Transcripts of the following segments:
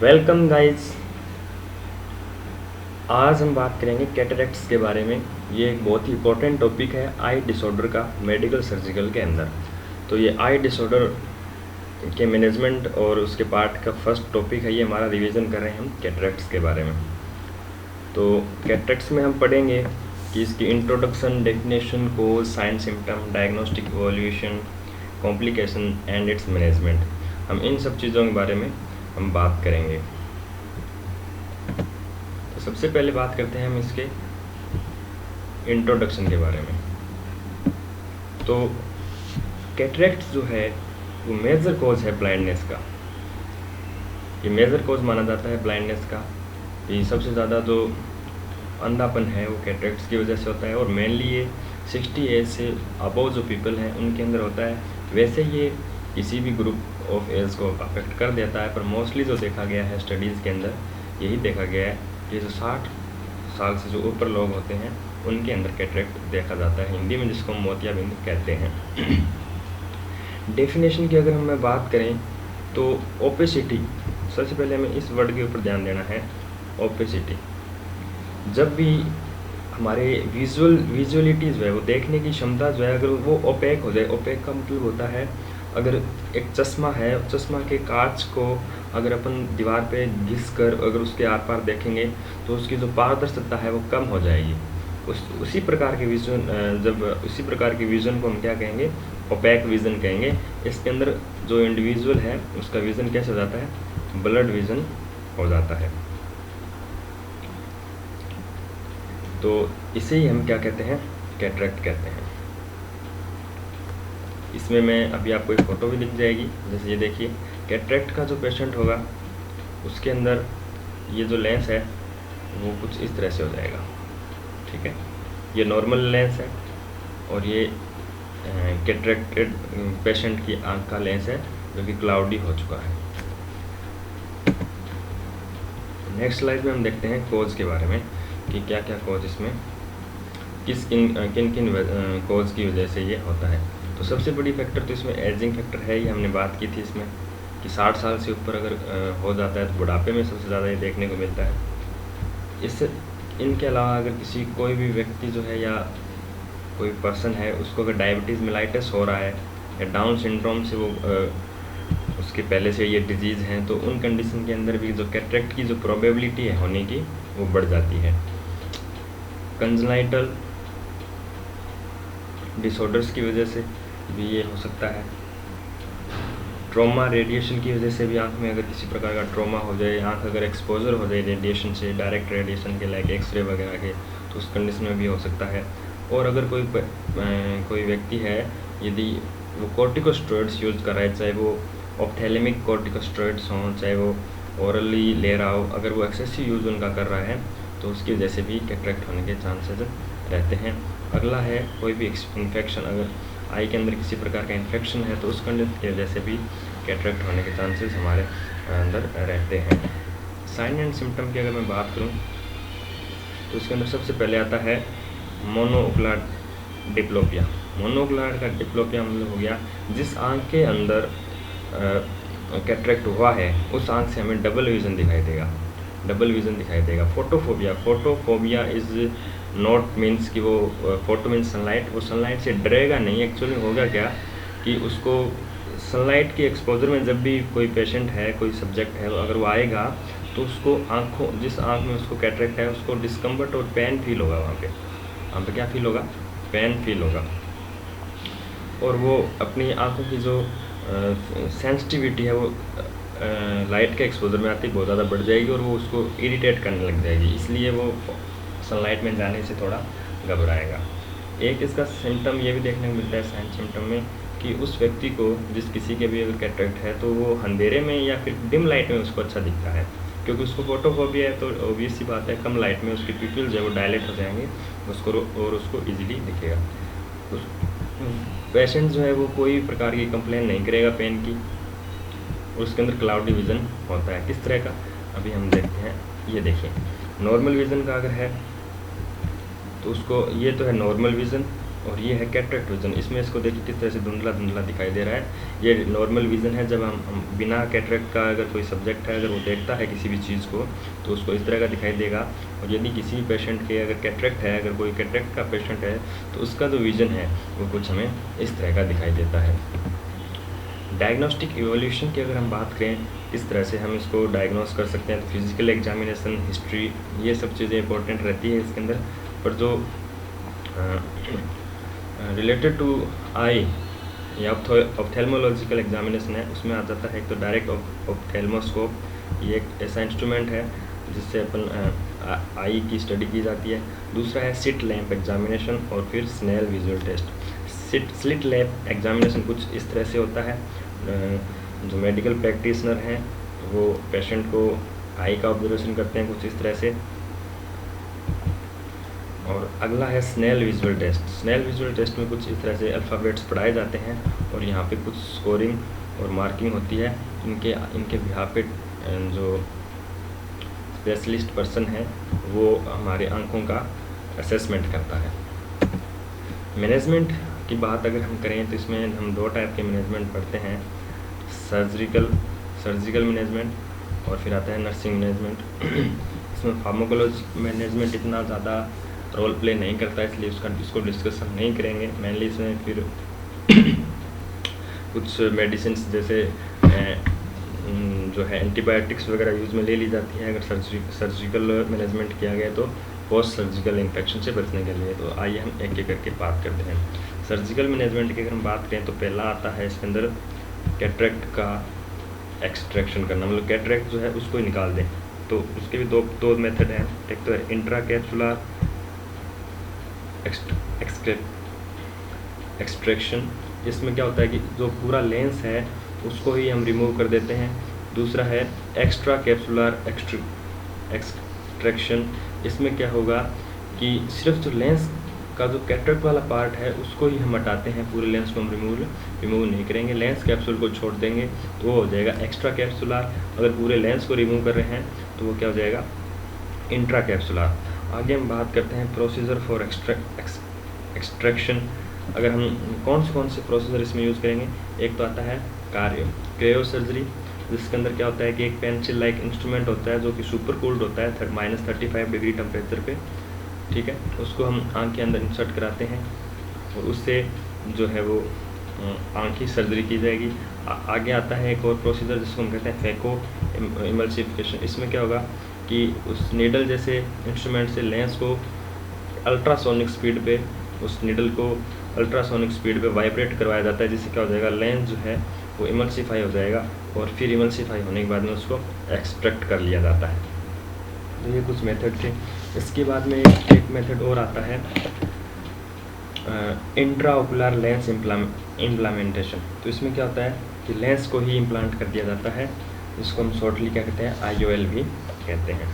Welcome guys. आज हम बात करेंगे कैटरेक्ट्स के बारे में। ये एक बहुत ही इंपॉर्टेंट टॉपिक है आई डिसऑर्डर का मेडिकल सर्जिकल के अंदर। तो ये आई डिसऑर्डर के मैनेजमेंट और उसके पार्ट का फर्स्ट टॉपिक है। ये हमारा रिवीजन कर रहे हैं हम कैटरेक्ट्स के बारे में। तो कैटरेक्ट्स में हम पढ़ेंगे कि इसकी introduction, definition, cause, sign, symptom, diagnostic evaluation, complication and its management. हम इन सब चीज़ों के बारे में हम बात करेंगे। तो सबसे पहले बात करते हैं हम इसके इंट्रोडक्शन के बारे में। तो कैटरेक्ट जो है वो मेजर कॉज है ब्लाइंडनेस का। ये मेजर कॉज माना जाता है ब्लाइंडनेस का। ये सबसे ज़्यादा जो अंधापन है वो कैटरेक्ट्स की वजह से होता है और मेनली ये 60 एज से अबव जो पीपल हैं उनके अंदर होता है। वैसे ये किसी भी ग्रुप ऑफ एज को अफेक्ट कर देता है, पर मोस्टली जो देखा गया है स्टडीज़ के अंदर यही देखा गया है कि जो 60 साल से जो ऊपर लोग होते हैं उनके अंदर कैटरेक्ट देखा जाता है, हिंदी में जिसको हम मोतियाबिंद कहते हैं। डेफिनेशन की अगर हम बात करें तो ओपेसिटी, सबसे पहले हमें इस वर्ड के ऊपर ध्यान देना है। ओपेसिटी, जब भी हमारे विजुअलिटी जो है वो देखने की क्षमता जो है अगर वो ओपेक हो जाए, ओपेक का मतलब होता है अगर एक चश्मा है, चश्मा के कांच को अगर अपन दीवार पे घिस कर अगर उसके आर पार देखेंगे तो उसकी जो पारदर्शिता है वो कम हो जाएगी। उसी प्रकार के विजन, जब उसी प्रकार के विज़न को हम क्या कहेंगे, ओपेक विज़न कहेंगे। इसके अंदर जो इंडिविजुअल है उसका विज़न कैसे हो जाता है, ब्लड विज़न हो जाता है। तो इसे ही हम क्या कहते हैं, कैटरेक्ट कहते हैं। इसमें मैं अभी आपको एक फ़ोटो भी दिख जाएगी, जैसे ये देखिए कैटरेक्ट का जो पेशेंट होगा उसके अंदर ये जो लेंस है वो कुछ इस तरह से हो जाएगा, ठीक है। ये नॉर्मल लेंस है और ये कैटरेक्टेड पेशेंट की आंख का लेंस है जो कि क्लाउडी हो चुका है। नेक्स्ट स्लाइड में हम देखते हैं कोज के बारे में कि क्या क्या कोज इसमें किन किन कोज की वजह से ये होता है। तो सबसे बड़ी फैक्टर तो इसमें एजिंग फैक्टर है, ये हमने बात की थी इसमें कि 60 साल से ऊपर अगर हो जाता है तो बुढ़ापे में सबसे ज़्यादा ये देखने को मिलता है। इससे इनके अलावा अगर कोई भी व्यक्ति जो है या कोई पर्सन है उसको अगर डायबिटीज़ मेलाइटस हो रहा है या डाउन सिंड्रोम से वो उसके पहले से ये डिजीज़ हैं, तो उन कंडीशन के अंदर भी जो कैटरेक्ट की जो प्रोबेबिलिटी है होने की वो बढ़ जाती है। कंजनाइटल डिसऑर्डर्स की वजह से भी ये हो सकता है। ट्रॉमा, रेडिएशन की वजह से भी आँख में अगर किसी प्रकार का ट्रॉमा हो जाए, आँख अगर एक्सपोजर हो जाए रेडिएशन से, डायरेक्ट रेडिएशन के लाइक एक्सरे वगैरह के, तो उस कंडीशन में भी हो सकता है। और अगर कोई व्यक्ति है यदि वो कॉर्टिकोस्टेरॉइड्स यूज़ कर रहा है, चाहे वो ऑप्थेलेमिक कॉर्टिकोस्टेरॉइड्स हों चाहे वो ओरली ले रहा हो, अगर वो एक्सेसिव यूज़ उनका कर रहा है तो उसकी वजह से भी कैटरेक्ट होने के चांसेस रहते हैं। अगला है कोई भी इन्फेक्शन, अगर आई के अंदर किसी प्रकार का इन्फेक्शन है तो उस कंडीशन की वजह से भी कैटरेक्ट होने के चांसेस हमारे अंदर रहते हैं। साइन एंड सिम्टम की अगर मैं बात करूं तो उसके अंदर सबसे पहले आता है मोनोओकुलर डिप्लोपिया। मोनोओकुलर का डिप्लोपिया मतलब हो गया जिस आँख के अंदर कैटरेक्ट हुआ है उस आँख से हमें डबल विज़न दिखाई देगा, डबल विज़न दिखाई देगा। फोटोफोबिया इज़ नॉट मीन्स कि वो फोटो मीन्स सनलाइट, वो सनलाइट से डरेगा नहीं। एक्चुअली होगा क्या कि उसको सनलाइट की एक्सपोजर में जब भी कोई पेशेंट है, कोई सब्जेक्ट है, अगर वो आएगा तो उसको जिस आँख में उसको कैटरेक्ट है उसको डिस्कम्फर्ट और पेन फील होगा। वहाँ पे क्या फील होगा, पेन फील होगा। और वो अपनी आँखों की जो सेंसिटिविटी है वो लाइट के एक्सपोजर में आती बहुत ज़्यादा बढ़ जाएगी और वो उसको इरिटेट करने लग जाएगी, इसलिए वो सनलाइट में जाने से थोड़ा घबराएगा। एक इसका सिम्टम ये भी देखने को मिलता है साइन सिम्टम में कि उस व्यक्ति को, किसी के भी अगर कैटरेक्ट है तो वो अंधेरे में या फिर डिम लाइट में उसको अच्छा दिखता है, क्योंकि उसको फोटोफोबिया है तो ऑब्वियस सी बात है कम लाइट में उसकी पिपल जो है वो डायलेट हो जाएंगे और उसको ईजिली दिखेगा। पेशेंट जो है वो कोई प्रकार की कंप्लेन नहीं करेगा पेन की, उसके अंदर क्लाउडी विज़न होता है। किस तरह का अभी हम देखते हैं, ये देखिए नॉर्मल विज़न का अगर है तो उसको, ये तो है नॉर्मल विज़न और ये है कैटरेक्ट विजन। इसमें इसको देखिए किस तरह से धुंधला धुंधला दिखाई दे रहा है। ये नॉर्मल विजन है, जब हम बिना कैटरेक्ट का अगर कोई सब्जेक्ट है, अगर वो देखता है किसी भी चीज़ को तो उसको इस तरह का दिखाई देगा। और यदि किसी पेशेंट के अगर कैटरेक्ट है, अगर कोई कैटरेक्ट का पेशेंट है तो उसका जो विजन है वो कुछ हमें इस तरह का दिखाई देता है। डायग्नोस्टिक इवोल्यूशन की अगर हम बात करें, किस तरह से हम इसको डायग्नोस कर सकते हैं, तो फिजिकल एग्जामिनेशन, हिस्ट्री, ये सब चीज़ें इंपॉर्टेंट रहती है इसके अंदर। पर जो रिलेटेड टू आई या ऑप्थेल्मोलॉजिकल एग्जामिनेशन है, उसमें आ जाता है एक तो डायरेक्ट ऑप्थेल्मोस्कोप। ये एक ऐसा इंस्ट्रूमेंट है जिससे अपन आई की स्टडी की जाती है। दूसरा है सिट लैम्प एग्जामिनेशन और फिर Snellen visual test. Slit lamp examination कुछ इस तरह से होता है, जो मेडिकल प्रैक्टिशनर हैं वो पेशेंट को आई का ऑब्जर्वेशन करते हैं कुछ इस तरह से। और अगला है Snellen visual test. Snellen visual test में कुछ इस तरह से अल्फ़ाबेट्स पढ़ाए जाते हैं और यहाँ पे कुछ स्कोरिंग और मार्किंग होती है। इनके बिहाफ पे जो स्पेशलिस्ट पर्सन है वो हमारे आँखों का असेसमेंट करता है। मैनेजमेंट की बात अगर हम करें तो इसमें हम 2 टाइप के मैनेजमेंट पढ़ते हैं, सर्जिकल मैनेजमेंट और फिर आता है नर्सिंग मैनेजमेंट। इसमें फार्माकोलॉजी मैनेजमेंट इतना ज़्यादा रोल प्ले नहीं करता, इसलिए इसको डिस्कस हम नहीं करेंगे। मेनली इसमें फिर कुछ मेडिसिन जैसे जो है एंटीबायोटिक्स वगैरह यूज़ में ले ली जाती है अगर सर्जिकल मैनेजमेंट किया गया तो पोस्ट सर्जिकल इन्फेक्शन से बचने के लिए। तो आइए हम एक एक करके बात करते हैं। सर्जिकल मैनेजमेंट की अगर हम बात करें तो पहला आता है इसके अंदर कैटरेक्ट का एक्सट्रैक्शन करना, मतलब कैटरेक्ट जो है उसको निकाल दें। तो उसके भी दो मेथड हैं। एक तो है इंट्रा कैप्सुलर एक्सट्रैक्शन। इसमें क्या होता है कि जो पूरा लेंस है उसको ही हम रिमूव कर देते हैं। दूसरा है एक्स्ट्रा कैप्सुलर एक्सट्रैक्शन। इसमें क्या होगा कि सिर्फ जो लेंस का जो कैटरेक्ट वाला पार्ट है उसको ही हम हटाते हैं, पूरे लेंस को हम रिमूव नहीं करेंगे, लेंस कैप्सूल को छोड़ देंगे तो वो हो जाएगा एक्स्ट्रा कैप्सुलर। अगर पूरे लेंस को रिमूव कर रहे हैं तो वो क्या हो जाएगा, इंट्रा कैप्सुलर। आगे हम बात करते हैं प्रोसीजर फॉर एक्सट्रैक्शन। अगर हम कौन से प्रोसीजर इसमें यूज़ करेंगे, एक तो आता है क्रायो सर्जरी, जिसके अंदर क्या होता है कि एक पेंसिल लाइक इंस्ट्रूमेंट होता है जो कि सुपर कूल्ड होता है -35 डिग्री टेम्परेचर पे, ठीक है। उसको हम आँख के अंदर इंसर्ट कराते हैं और उससे जो है वो आँख की सर्जरी की जाएगी। आगे आता है एक और प्रोसीजर जिसको हम कहते हैं फेको इमल्सिफिकेशन। इसमें क्या होगा कि उस नीडल जैसे इंस्ट्रूमेंट से लेंस को अल्ट्रासोनिक स्पीड पे, उस नीडल को अल्ट्रासोनिक स्पीड पे वाइब्रेट करवाया जाता है, जिससे क्या हो जाएगा, लेंस जो है वो इमल्सीफाई हो जाएगा और फिर इमल्सीफाई होने के बाद में उसको एक्सट्रैक्ट कर लिया जाता है। तो ये कुछ मेथड थे। इसके बाद में एक मेथड और आता है इंट्राओकुलर लेंस इम्प्लांटेशन। तो इसमें क्या होता है कि लेंस को ही इम्प्लांट कर दिया जाता है, जिसको हम शॉर्टली क्या कहते हैं, IOL भी कहते हैं।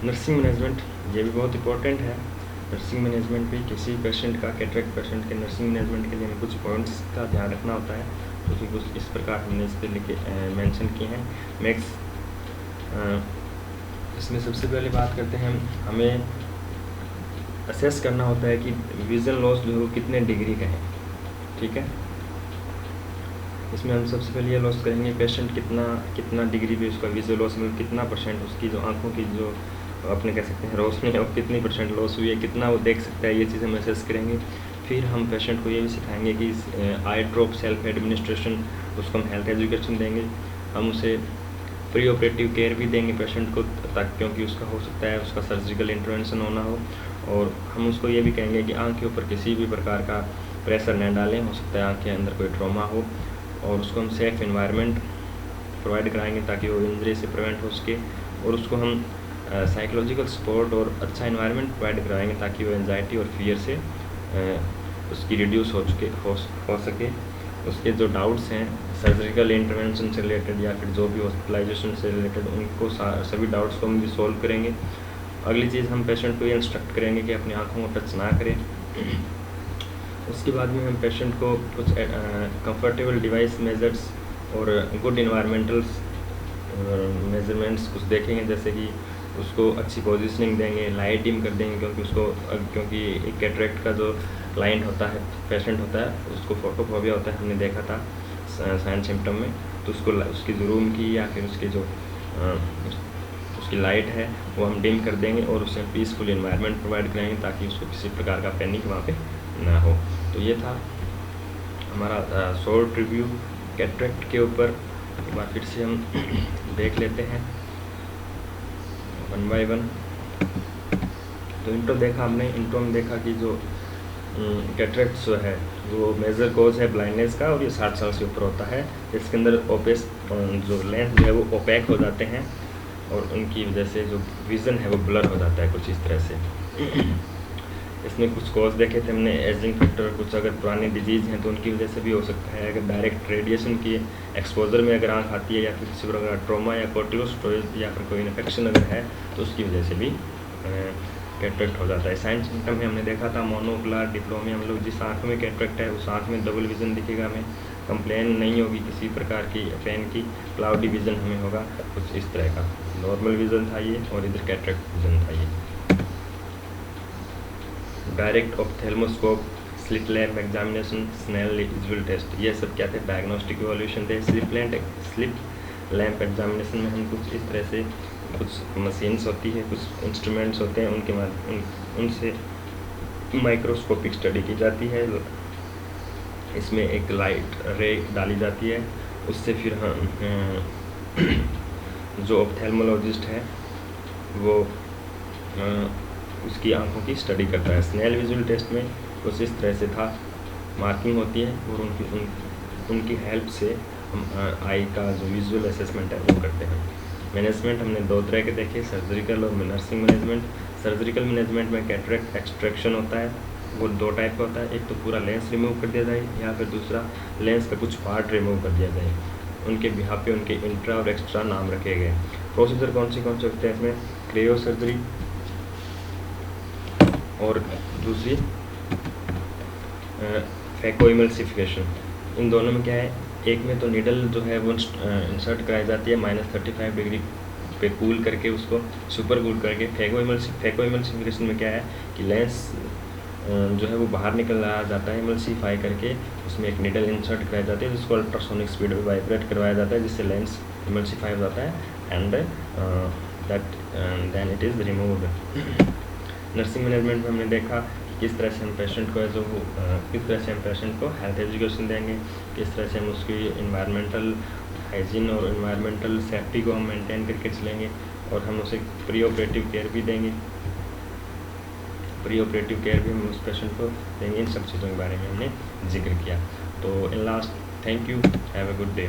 नर्सिंग मैनेजमेंट ये भी बहुत इंपॉर्टेंट है। नर्सिंग मैनेजमेंट भी किसी पेशेंट का, कैटरेक्ट पेशेंट के नर्सिंग मैनेजमेंट के लिए हमें कुछ पॉइंट्स का ध्यान रखना होता है, क्योंकि कुछ इस प्रकार हमने इस पर लिखे मेंशन किए हैं। इसमें सबसे पहले बात करते हैं, हमें असेस करना होता है कि विजन लॉस जो है कितने डिग्री का है, ठीक है। इसमें हम सबसे पहले ये लॉस करेंगे पेशेंट कितना डिग्री पे उसका विजुअल लॉस, मतलब कितना परसेंट उसकी जो आँखों की जो अपने कह सकते हैं रोशनी है वो कितनी परसेंट लॉस हुई है, कितना वो देख सकता है, ये चीज़ हम असेस करेंगे। फिर हम पेशेंट को ये भी सिखाएंगे कि आई ड्रॉप सेल्फ एडमिनिस्ट्रेशन, उसको हम हेल्थ एजुकेशन देंगे। हम उसे प्री ऑपरेटिव केयर भी देंगे पेशेंट को, ताकि क्योंकि उसका हो सकता है उसका सर्जिकल इंटरवेंशन होना हो। और हम उसको ये भी कहेंगे कि आँख के ऊपर किसी भी प्रकार का प्रेशर न डालें, हो सकता है आँख के अंदर कोई ट्रॉमा हो, और उसको हम सेफ़ इन्वायरमेंट प्रोवाइड कराएंगे ताकि वो इंजरी से प्रिवेंट हो सके। और उसको हम साइकोलॉजिकल सपोर्ट और अच्छा इन्वायरमेंट प्रोवाइड कराएंगे ताकि वो एंजाइटी और फियर से उसकी रिड्यूस हो सके। उसके जो डाउट्स हैं सर्जिकल इंटरवेंशन से रिलेटेड या फिर जो भी हॉस्पिटलाइजेशन से रिलेटेड, उनको सभी डाउट्स को हम भी सॉल्व करेंगे। अगली चीज़ हम पेशेंट को ये इंस्ट्रक्ट करेंगे कि अपनी आँखों को टच ना करें। उसके बाद में हम पेशेंट को कुछ कंफर्टेबल डिवाइस मेजर्स और गुड इन्वायरमेंटल्स मेजरमेंट्स कुछ देखेंगे, जैसे कि उसको अच्छी पोजीशनिंग देंगे, लाइट डिम कर देंगे, क्योंकि एक कैटरेक्ट का जो क्लाइंट होता है, पेशेंट होता है, उसको फोटोफोबिया होता है, हमने देखा था साइन सिम्टम में। तो उसकी जो रूम की या फिर उसकी जो उसकी लाइट है वो हम डिम कर देंगे और उसे पीसफुल इन्वायरमेंट प्रोवाइड कराएंगे ताकि उसको किसी प्रकार का पैनिक वहाँ पे ना हो। तो ये था हमारा शॉर्ट रिव्यू कैटरेक्ट के ऊपर। एक बार फिर से हम देख लेते हैं वन बाय वन। तो इंट्रो देखा हमने, इंट्रो में देखा कि जो कैटरेक्ट जो है वो मेजर कोज है ब्लाइंडनेस का, और ये 60 साल से ऊपर होता है। इसके अंदर जो लेंस जो है वो ओपेक हो जाते हैं और उनकी वजह से जो विज़न है वो ब्लर हो जाता है कुछ इस तरह से। इसमें कुछ कॉज देखे थे हमने, एजिंग फैक्टर, कुछ अगर पुरानी डिजीज़ हैं तो उनकी वजह से भी हो सकता है। अगर डायरेक्ट रेडिएशन की एक्सपोजर में अगर आँख आती है या फिर किसी प्रकार का ट्रॉमा या कोर्टिकोस्टेरॉइड या फिर कोई इन्फेक्शन अगर है तो उसकी वजह से भी कैटरेक्ट हो जाता है। साइन सिम्टम में हमने देखा था मोनोकुलर डिप्लोमा, हम लोग जिस आँख में कैटरेक्ट है उस आँख में डबल विज़न दिखेगा, हमें कंप्लेन नहीं होगी किसी प्रकार की पेन की, क्लाउडी विज़न हमें होगा कुछ इस तरह का। नॉर्मल विज़न था ये और इधर कैटरेक्ट विज़न था ये। Direct ophthalmoscope, slit lamp examination, Snellen visual test, ये सब क्या थे, डायग्नोस्टिक इवोल्यूशन थे। स्लिट लैम्प एग्जामिनेशन में हम कुछ इस तरह से कुछ मशीन्स होती है, कुछ इंस्ट्रूमेंट्स होते हैं, उनसे माइक्रोस्कोपिक स्टडी की जाती है। इसमें एक लाइट रे डाली जाती है, उससे फिर हम जो ऑप्थेल्मोलॉजिस्ट है वो उसकी आंखों की स्टडी करता है। स्नेल विजुअल टेस्ट में कुछ इस तरह से था, मार्किंग होती है और उनकी हेल्प से हम आई का जो विजुअल असेसमेंट है वो करते हैं। मैनेजमेंट हमने दो तरह के देखे, सर्जिकल और नर्सिंग मैनेजमेंट। सर्जिकल मैनेजमेंट में कैटरेक्ट एक्सट्रैक्शन होता है, वो दो टाइप का होता है, एक तो पूरा लेंस रिमूव कर दिया जाए या फिर दूसरा लेंस का कुछ पार्ट रिमूव कर दिया जाए। उनके बिहार पे उनके इंट्रा और एक्स्ट्रा नाम रखे गए। प्रोसीजर कौन से होते हैं इसमें, क्रियो सर्जरी और दूसरी फैकोइमल्सिफिकेशन। इन दोनों में क्या है, एक में तो नीडल जो है वो इंसर्ट कराई जाती है -35 डिग्री पे कूल करके, उसको सुपर कूल करके। फैकोइमल्सिफिकेशन में क्या है कि लेंस जो है वो बाहर निकल रहा जाता है इमल्सीफाई करके, उसमें एक नीडल इंसर्ट कराई जाती है जिसको अल्ट्रासोनिक स्पीड में वाइब्रेट करवाया जाता है, जिससे लेंस इमल्सीफाई हो जाता है and then it is removed. Nursing management में हमने देखा कि किस तरह से हम पेशेंट को हेल्थ एजुकेशन देंगे, किस तरह से हम उसकी इन्वायरमेंटल हाइजीन और इन्वायरमेंटल सेफ्टी को हम मेंटेन करके चलेंगे, और हम उसे प्री ऑपरेटिव केयर भी देंगे, प्री ऑपरेटिव केयर भी हम उस पेशेंट को देंगे। इन सब चीज़ों के बारे में हमने जिक्र किया। तो in last, thank you, have a good day.